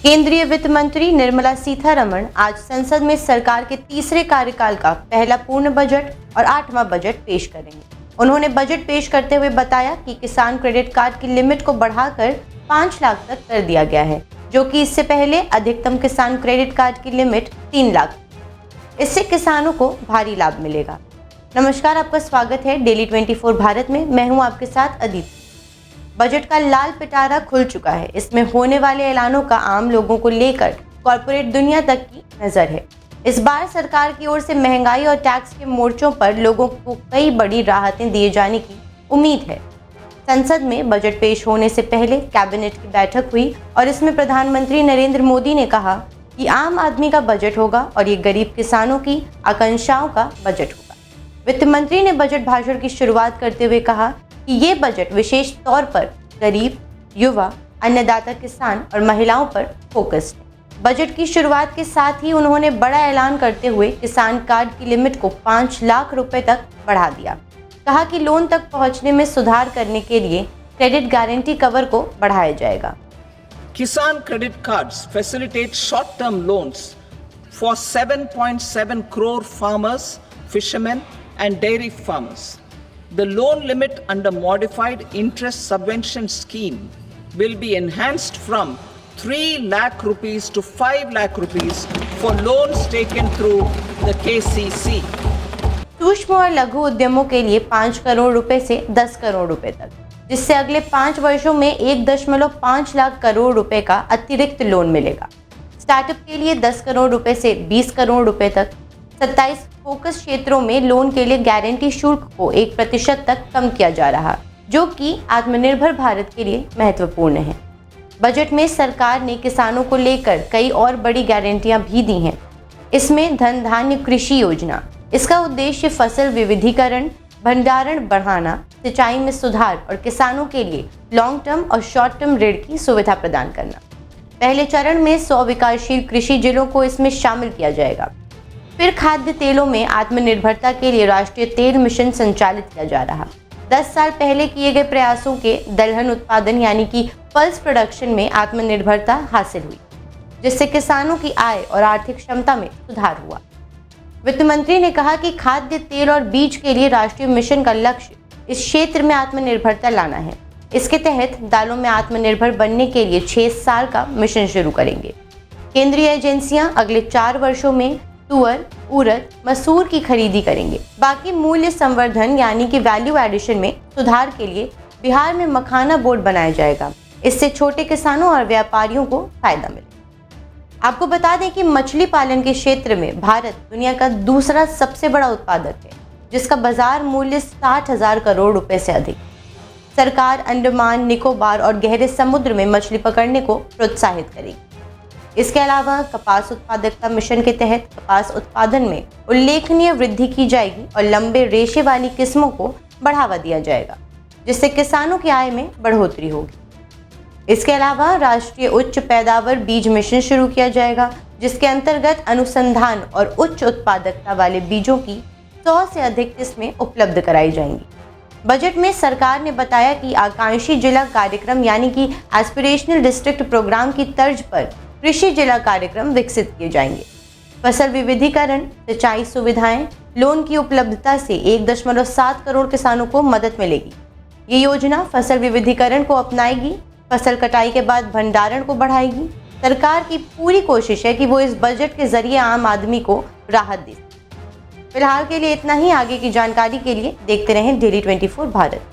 केंद्रीय वित्त मंत्री निर्मला सीतारमण आज संसद में सरकार के तीसरे कार्यकाल का पहला पूर्ण बजट और 8वां बजट पेश करेंगे। उन्होंने बजट पेश करते हुए बताया कि किसान क्रेडिट कार्ड की लिमिट को बढ़ाकर 5 लाख तक कर दिया गया है, जो कि इससे पहले अधिकतम किसान क्रेडिट कार्ड की लिमिट 3 लाख। इससे किसानों को भारी लाभ मिलेगा। नमस्कार, आपका स्वागत है डेली 24 भारत में। मैं हूं आपके साथ अदिति। बजट का लाल पिटारा खुल चुका है। इसमें होने वाले ऐलानों का आम लोगों को लेकर कॉर्पोरेट दुनिया तक की नजर है। इस बार सरकार की ओर से महंगाई और टैक्स के मोर्चों पर लोगों को कई बड़ी राहतें दिए जाने की उम्मीद है। संसद में बजट पेश होने से पहले कैबिनेट की बैठक हुई और इसमें प्रधानमंत्री नरेंद्र मोदी ने कहा कि आम आदमी का बजट होगा और ये गरीब किसानों की आकांक्षाओं का बजट होगा। वित्त मंत्री ने बजट भाषण की शुरुआत करते हुए कहा कि ये बजट विशेष तौर पर गरीब, युवा, अन्नदाता किसान और महिलाओं पर फोकस्ड है। बजट की शुरुआत के साथ ही उन्होंने बड़ा ऐलान करते हुए किसान कार्ड की लिमिट को 5 लाख रुपए तक बढ़ा दिया। कहा कि लोन तक पहुंचने में सुधार करने के लिए क्रेडिट गारंटी कवर को बढ़ाया जाएगा। Kisan credit cards facilitate short-term loans for 7.7 crore farmers, fishermen and dairy farmers. The loan limit under modified interest subvention scheme will be enhanced from 3 lakh rupees to 5 lakh rupees for loans taken through the KCC. सूक्ष्म और लघु उद्यमों के लिए 5 करोड़ रुपए से 10 करोड़ रुपए तक, जिससे अगले 5 वर्षों में 1.5 लाख करोड़ रुपए का अतिरिक्त लोन मिलेगा। स्टार्टअप के लिए 10 करोड़ रुपए से 20 करोड़ रुपए तक। 27 फोकस क्षेत्रों में लोन के लिए गारंटी शुल्क को 1% तक कम किया जा रहा, जो कि आत्मनिर्भर भारत के लिए महत्वपूर्ण है। बजट में सरकार ने किसानों को लेकर कई और बड़ी गारंटियां भी दी हैं। इसमें धन धान्य कृषि योजना, इसका उद्देश्य फसल विविधीकरण, भंडारण बढ़ाना, सिंचाई में सुधार और किसानों के लिए लॉन्ग टर्म और शॉर्ट टर्म ऋण की सुविधा प्रदान करना। पहले चरण में 100 विकासशील कृषि जिलों को इसमें शामिल किया जाएगा। फिर खाद्य तेलों में आत्मनिर्भरता के लिए राष्ट्रीय तेल मिशन संचालित किया जा रहा। 10 साल पहले किए गए प्रयासों के दलहन उत्पादन यानी कि पल्स प्रोडक्शन में आत्मनिर्भरता हासिल हुई, जिससे किसानों की आय और आर्थिक क्षमता में सुधार हुआ। वित्त मंत्री ने कहा कि खाद्य तेल और बीज के लिए राष्ट्रीय मिशन का लक्ष्य इस क्षेत्र में आत्मनिर्भरता लाना है। इसके तहत दालों में आत्मनिर्भर बनने के लिए 6 साल का मिशन शुरू करेंगे। केंद्रीय एजेंसियां अगले 4 वर्षों में तुअर, उड़द, मसूर की खरीदी करेंगे। बाकी मूल्य संवर्धन यानी कि वैल्यू एडिशन में सुधार के लिए बिहार में मखाना बोर्ड बनाया जाएगा। इससे छोटे किसानों और व्यापारियों को फायदा मिलेगा। आपको बता दें कि मछली पालन के क्षेत्र में भारत दुनिया का दूसरा सबसे बड़ा उत्पादक है, जिसका बाजार मूल्य 60,000 करोड़ रुपए से अधिक। सरकार अंडमान, निकोबार और गहरे समुद्र में मछली पकड़ने को प्रोत्साहित करेगी। इसके अलावा कपास उत्पादकता मिशन के तहत कपास उत्पादन में उल्लेखनीय वृद्धि की जाएगी और लंबे रेशे वाली किस्मों को बढ़ावा दिया जाएगा, जिससे किसानों की आय में बढ़ोतरी होगी। इसके अलावा राष्ट्रीय उच्च पैदावार बीज मिशन शुरू किया जाएगा, जिसके अंतर्गत अनुसंधान और उच्च उत्पादकता वाले बीजों की 100 से अधिक किस्में उपलब्ध कराई जाएंगी। बजट में सरकार ने बताया कि आकांक्षी जिला कार्यक्रम यानी कि एस्पिरेशनल डिस्ट्रिक्ट प्रोग्राम की तर्ज पर कृषि जिला कार्यक्रम विकसित किए जाएंगे। फसल विविधीकरण, सिंचाई सुविधाएं, लोन की उपलब्धता से 1.7 करोड़ किसानों को मदद मिलेगी। ये योजना फसल विविधीकरण को अपनाएगी, फसल कटाई के बाद भंडारण को बढ़ाएगी। सरकार की पूरी कोशिश है कि वो इस बजट के जरिए आम आदमी को राहत दे। फिलहाल के लिए इतना ही। आगे की जानकारी के लिए देखते रहें डेली 24 भारत।